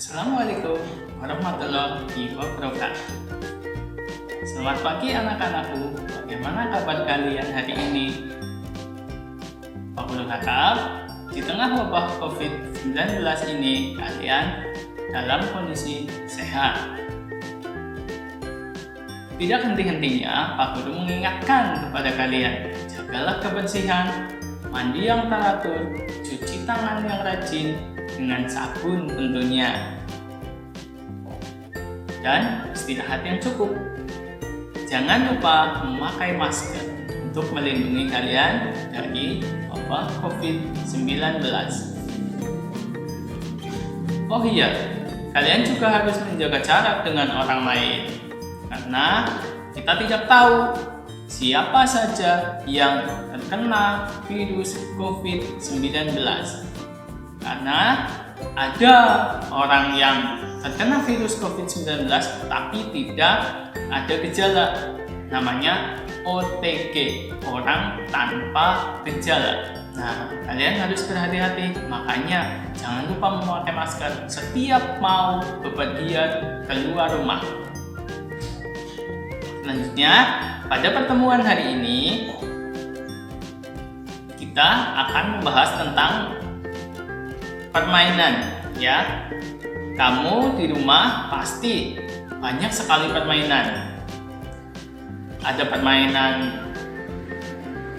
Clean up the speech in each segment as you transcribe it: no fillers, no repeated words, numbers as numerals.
Assalamualaikum warahmatullahi wabarakatuh. Selamat pagi anak-anakku, bagaimana kabar kalian hari ini? Pak Guru harap di tengah wabah COVID-19 ini kalian dalam kondisi sehat. Tidak henti-hentinya Pak Guru mengingatkan kepada kalian, jagalah kebersihan, mandi yang teratur, cuci tangan yang rajin, dengan sabun tentunya, dan istirahat yang cukup. Jangan lupa memakai masker untuk melindungi kalian dari wabah COVID-19. Oh iya, kalian juga harus menjaga jarak dengan orang lain, karena kita tidak tahu siapa saja yang terkena virus COVID-19. Karena ada orang yang terkena virus COVID-19 tapi tidak ada gejala, namanya OTG, orang tanpa gejala. Nah, kalian harus berhati-hati, makanya jangan lupa memakai masker setiap mau bepergian keluar rumah. Selanjutnya, pada pertemuan hari ini kita akan membahas tentang permainan, ya. Kamu di rumah pasti banyak sekali permainan. Ada permainan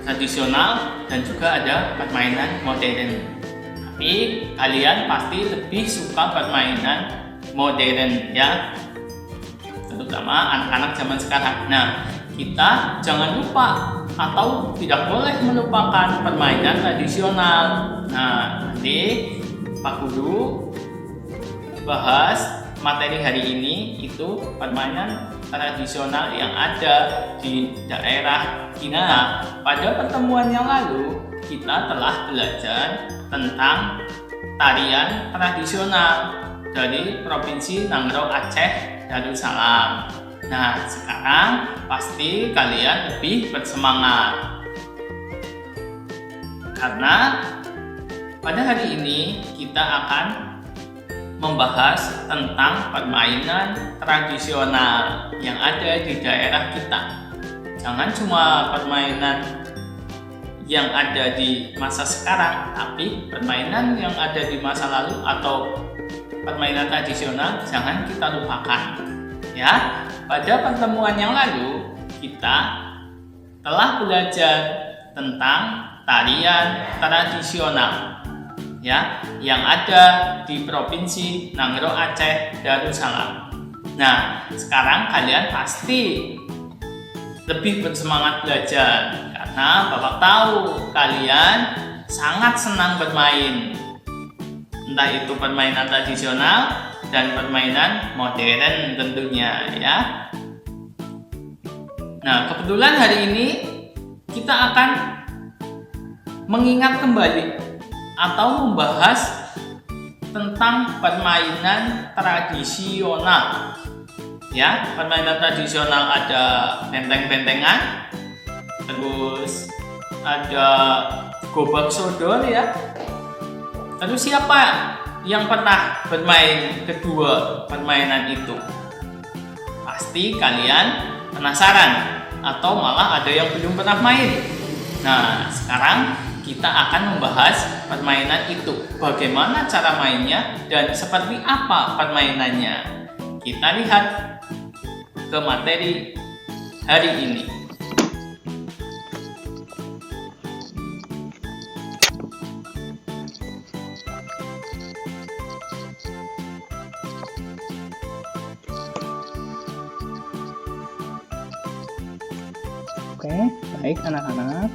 tradisional dan juga ada permainan modern. Tapi kalian pasti lebih suka permainan modern, ya. Terutama anak-anak zaman sekarang. Nah, kita jangan lupa atau tidak boleh melupakan permainan tradisional. Nah, nanti Pak Guru bahas materi hari ini itu permainan tradisional yang ada di daerah kita. Pada pertemuan yang lalu kita telah belajar tentang tarian tradisional dari Provinsi Nangro Aceh Darussalam. Nah, sekarang pasti kalian lebih bersemangat karena pada hari ini kita akan membahas tentang permainan tradisional yang ada di daerah kita. Jangan cuma permainan yang ada di masa sekarang, tapi permainan yang ada di masa lalu atau permainan tradisional jangan kita lupakan. Ya, pada pertemuan yang lalu kita telah belajar tentang tarian tradisional, ya, yang ada di Provinsi Nangro Aceh Darussalam. Nah, sekarang kalian pasti lebih bersemangat belajar karena Bapak tahu kalian sangat senang bermain, entah itu permainan tradisional dan permainan modern tentunya, ya. Nah, kebetulan hari ini kita akan mengingat kembali atau membahas tentang permainan tradisional, ya. Permainan tradisional ada benteng-bentengan, terus ada gobak sodor, ya. Terus siapa yang pernah bermain kedua permainan itu? Pasti kalian penasaran atau malah ada yang belum pernah main. Nah, sekarang kita akan membahas permainan itu, bagaimana cara mainnya dan seperti apa permainannya. Kita lihat ke materi hari ini. Oke, baik anak-anak.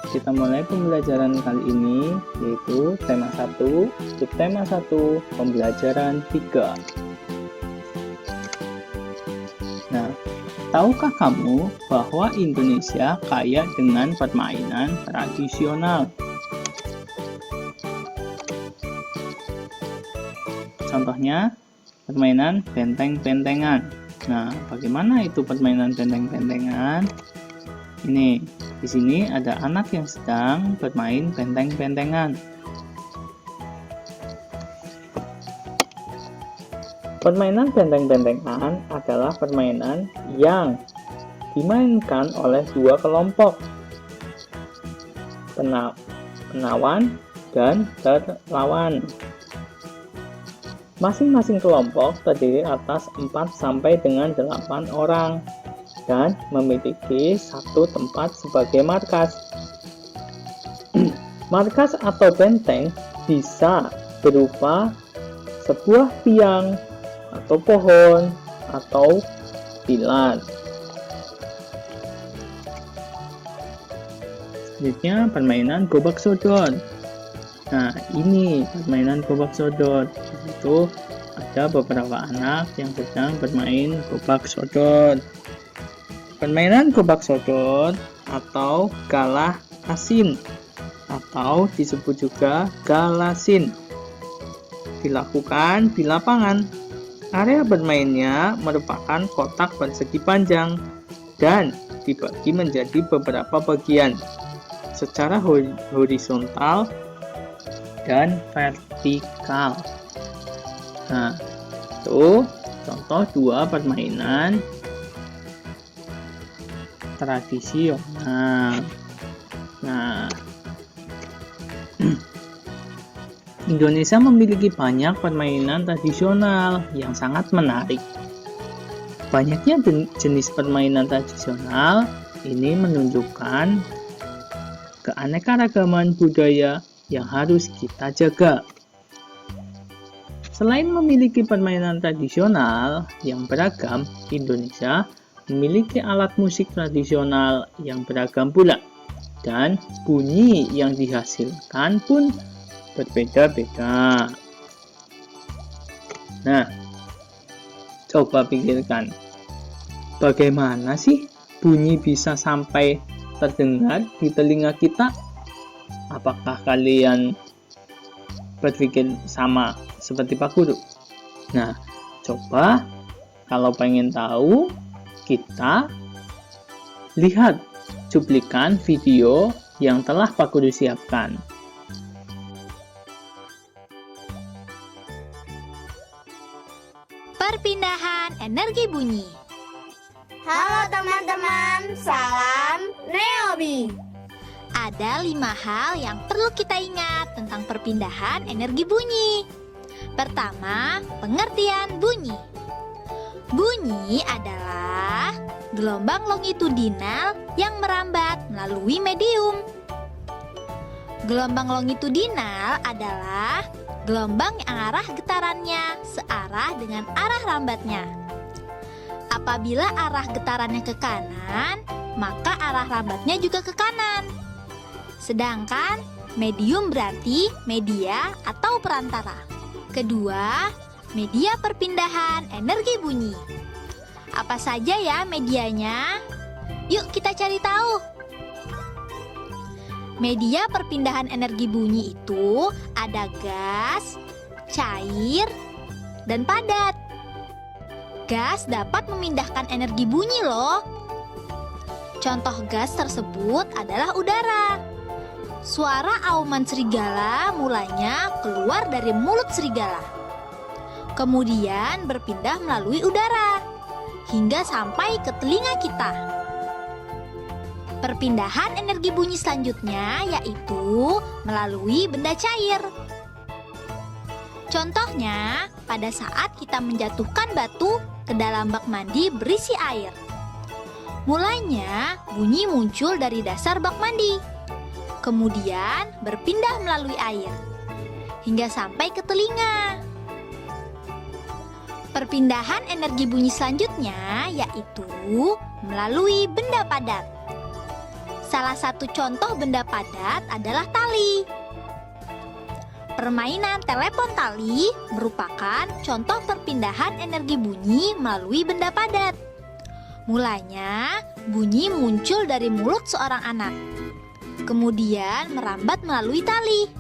Kita mulai pembelajaran kali ini, yaitu tema 1, subtema 1, pembelajaran 3. Nah, tahukah kamu bahwa Indonesia kaya dengan permainan tradisional? Contohnya, permainan benteng-bentengan. Nah, bagaimana itu permainan benteng-bentengan? Ini, di sini ada anak yang sedang bermain benteng-bentengan. Permainan benteng-bentengan adalah permainan yang dimainkan oleh dua kelompok, penawan dan terlawan. Masing-masing kelompok terdiri atas 4 sampai dengan 8 orang dan memiliki satu tempat sebagai markas. Markas atau benteng bisa berupa sebuah tiang atau pohon atau pilar. Selanjutnya permainan gobak sodor. Nah, ini permainan gobak sodor. Itu ada beberapa anak yang sedang bermain gobak sodor. Permainan gobak sodor atau galah asin atau disebut juga galasin dilakukan di lapangan. Area bermainnya merupakan kotak persegi panjang dan dibagi menjadi beberapa bagian secara horizontal dan vertikal. Nah, itu contoh dua permainan tradisional. Nah, Indonesia memiliki banyak permainan tradisional yang sangat menarik. Banyaknya jenis permainan tradisional ini menunjukkan keanekaragaman budaya yang harus kita jaga. Selain memiliki permainan tradisional yang beragam, Indonesia memiliki alat musik tradisional yang beragam pula, dan bunyi yang dihasilkan pun berbeda-beda. Nah, coba pikirkan, bagaimana sih bunyi bisa sampai terdengar di telinga kita? Apakah kalian berpikir sama seperti Pak Guru? Nah, coba kalau pengen tahu, kita lihat cuplikan video yang telah Pak Guru siapkan. Perpindahan energi bunyi. Halo teman-teman, salam Neobi. Ada 5 hal yang perlu kita ingat tentang perpindahan energi bunyi. Pertama, pengertian bunyi. Bunyi adalah gelombang longitudinal yang merambat melalui medium. Gelombang longitudinal adalah gelombang yang arah getarannya searah dengan arah rambatnya. Apabila arah getarannya ke kanan, maka arah rambatnya juga ke kanan. Sedangkan medium berarti media atau perantara. Kedua, media perpindahan energi bunyi. Apa saja ya medianya? Yuk kita cari tahu. Media perpindahan energi bunyi itu ada gas, cair, dan padat. Gas dapat memindahkan energi bunyi loh. Contoh gas tersebut adalah udara. Suara auman serigala mulanya keluar dari mulut serigala. Kemudian berpindah melalui udara hingga sampai ke telinga kita. Perpindahan energi bunyi selanjutnya yaitu melalui benda cair. Contohnya, pada saat kita menjatuhkan batu ke dalam bak mandi berisi air. Mulanya, bunyi muncul dari dasar bak mandi. Kemudian berpindah melalui air hingga sampai ke telinga. Perpindahan energi bunyi selanjutnya yaitu melalui benda padat. Salah satu contoh benda padat adalah tali. Permainan telepon tali merupakan contoh perpindahan energi bunyi melalui benda padat. Mulanya, bunyi muncul dari mulut seorang anak. Kemudian merambat melalui tali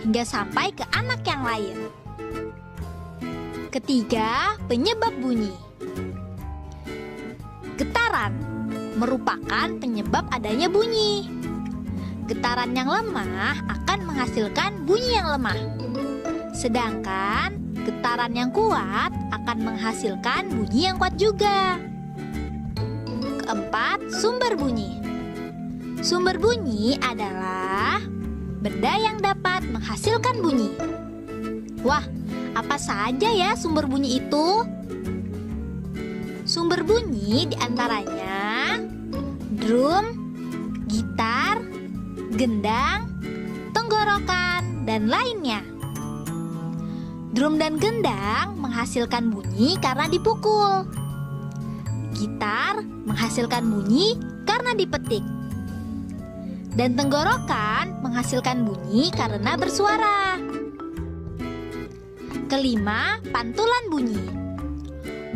hingga sampai ke anak yang lain. Ketiga, penyebab bunyi. Getaran merupakan penyebab adanya bunyi. Getaran yang lemah akan menghasilkan bunyi yang lemah. Sedangkan Getaran yang kuat akan menghasilkan bunyi yang kuat juga. Keempat, sumber bunyi. Sumber bunyi adalah benda yang dapat menghasilkan bunyi. Wah, apa saja ya sumber bunyi itu? Sumber bunyi diantaranya drum, gitar, gendang, tenggorokan, dan lainnya. Drum dan gendang menghasilkan bunyi karena dipukul. Gitar menghasilkan bunyi karena dipetik. Dan tenggorokan menghasilkan bunyi karena bersuara. Kelima, pantulan bunyi.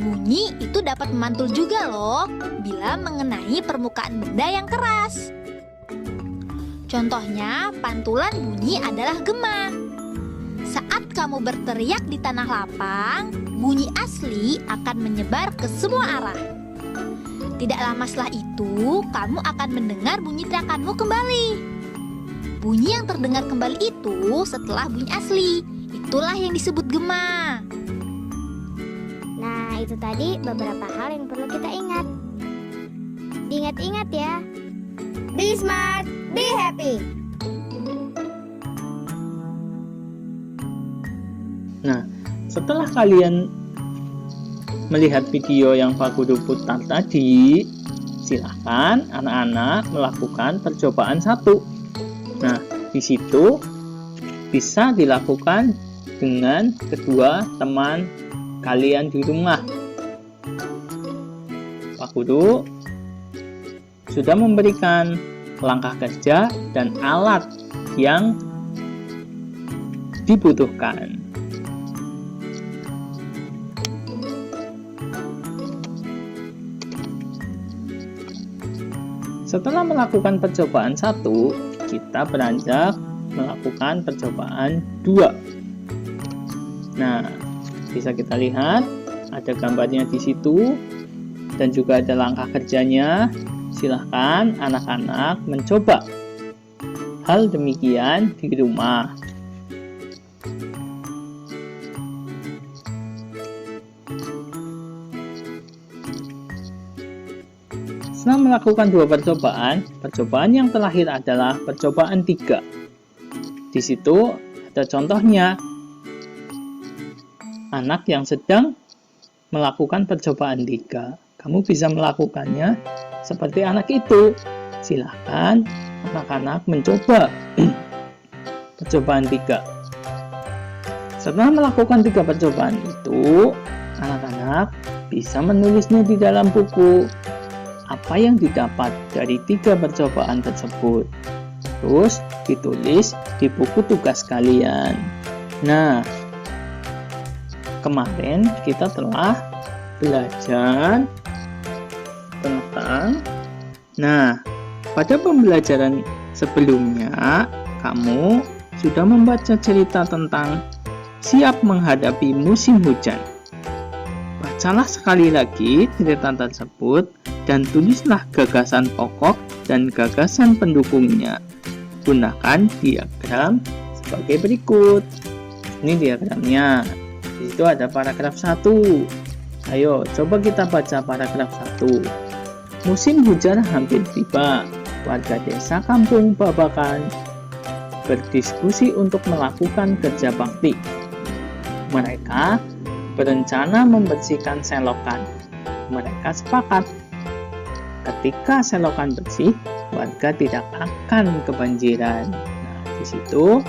Bunyi itu dapat memantul juga loh bila mengenai permukaan benda yang keras. Contohnya, pantulan bunyi adalah gema. Saat kamu berteriak di tanah lapang, bunyi asli akan menyebar ke semua arah. Tidak lama setelah itu, kamu akan mendengar bunyi teriakanmu kembali. Bunyi yang terdengar kembali itu setelah bunyi asli. Itulah yang disebut gema. Nah, itu tadi beberapa hal yang perlu kita ingat. Diingat-ingat ya. Be smart, be happy. Nah, setelah kalian melihat video yang Pak Guru putar tadi, silahkan anak-anak melakukan percobaan 1. Nah, di situ bisa dilakukan dengan kedua teman kalian di rumah. Pak Guru sudah memberikan langkah kerja dan alat yang dibutuhkan. Setelah melakukan percobaan 1, kita beranjak melakukan percobaan 2. Nah, bisa kita lihat ada gambarnya di situ dan juga ada langkah kerjanya. Silahkan anak-anak mencoba hal demikian di rumah. Setelah melakukan 2 percobaan yang terakhir adalah percobaan 3. Di situ ada contohnya. Anak yang sedang melakukan percobaan 3. Kamu bisa melakukannya seperti anak itu. Silahkan anak-anak mencoba percobaan 3. Setelah melakukan 3 percobaan itu, anak-anak bisa menulisnya di dalam buku. Apa yang didapat dari 3 percobaan tersebut. Terus ditulis di buku tugas kalian. Nah, kemarin kita telah belajar tentang. Nah, pada pembelajaran sebelumnya, kamu sudah membaca cerita tentang siap menghadapi musim hujan. Bacalah sekali lagi cerita tersebut dan tulislah gagasan pokok dan gagasan pendukungnya. Gunakan diagram sebagai berikut. Ini diagramnya. Di situ ada paragraf 1. Ayo, coba kita baca paragraf 1. Musim hujan hampir tiba. Warga desa Kampung Babakan berdiskusi untuk melakukan kerja bakti. Mereka berencana membersihkan selokan. Mereka sepakat. Ketika selokan bersih, warga tidak akan kebanjiran. Nah, di situ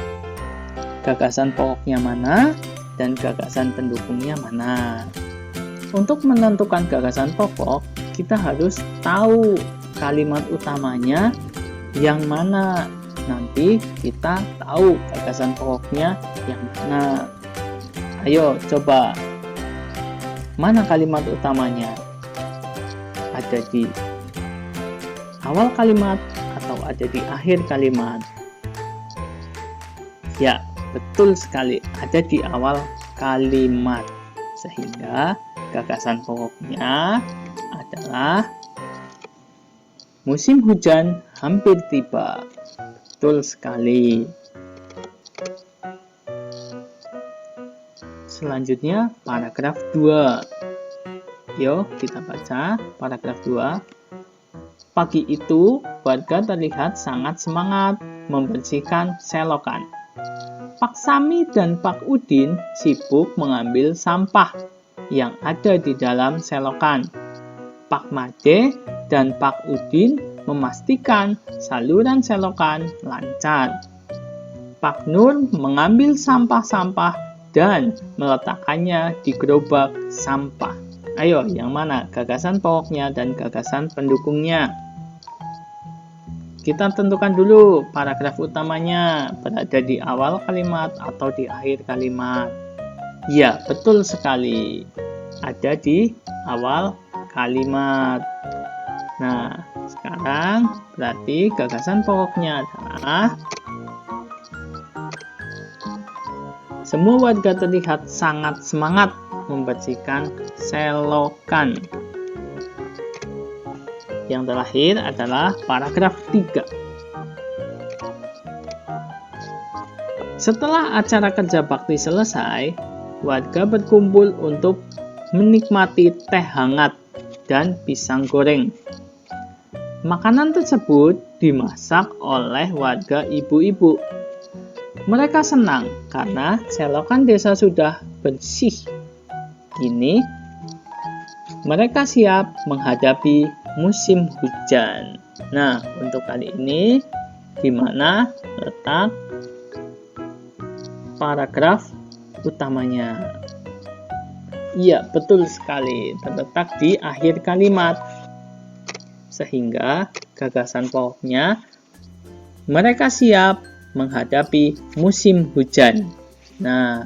gagasan pokoknya mana dan gagasan pendukungnya mana. Untuk menentukan gagasan pokok, kita harus tahu kalimat utamanya yang mana. Nanti kita tahu gagasan pokoknya yang mana. Ayo coba, mana kalimat utamanya? Ada di awal kalimat atau ada di akhir kalimat? Ya, betul sekali, ada di awal kalimat. Sehingga gagasan pokoknya adalah musim hujan hampir tiba. Betul sekali. Selanjutnya paragraf 2. Yuk kita baca paragraf 2. Pagi itu warga terlihat sangat semangat membersihkan selokan. Pak Sami dan Pak Udin sibuk mengambil sampah yang ada di dalam selokan. Pak Made dan Pak Udin memastikan saluran selokan lancar. Pak Nur mengambil sampah-sampah dan meletakkannya di gerobak sampah. Ayo, yang mana gagasan pokoknya dan gagasan pendukungnya? Kita tentukan dulu paragraf utamanya berada di awal kalimat atau di akhir kalimat. Ya, betul sekali. Ada di awal kalimat. Nah, sekarang berarti gagasan pokoknya adalah semua warga terlihat sangat semangat membersihkan selokan. Yang terakhir adalah paragraf 3. Setelah acara kerja bakti selesai, warga berkumpul untuk menikmati teh hangat dan pisang goreng. Makanan tersebut dimasak oleh warga ibu-ibu. Mereka senang karena selokan desa sudah bersih. Kini, mereka siap menghadapi musim hujan. Nah, untuk kali ini, di mana letak paragraf utamanya? Iya, betul sekali. Terletak di akhir kalimat. Sehingga gagasan pokoknya, mereka siap menghadapi musim hujan. Nah,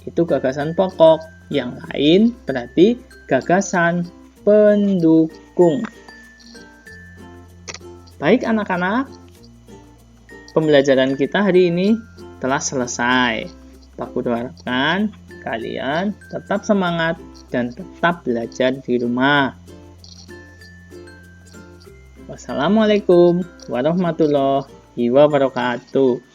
itu gagasan pokok. Yang lain berarti gagasan pendukung. Baik anak-anak, pembelajaran kita hari ini telah selesai. Pak Guru harapkan kalian tetap semangat dan tetap belajar di rumah. Wassalamualaikum warahmatullahi wabarakatuh.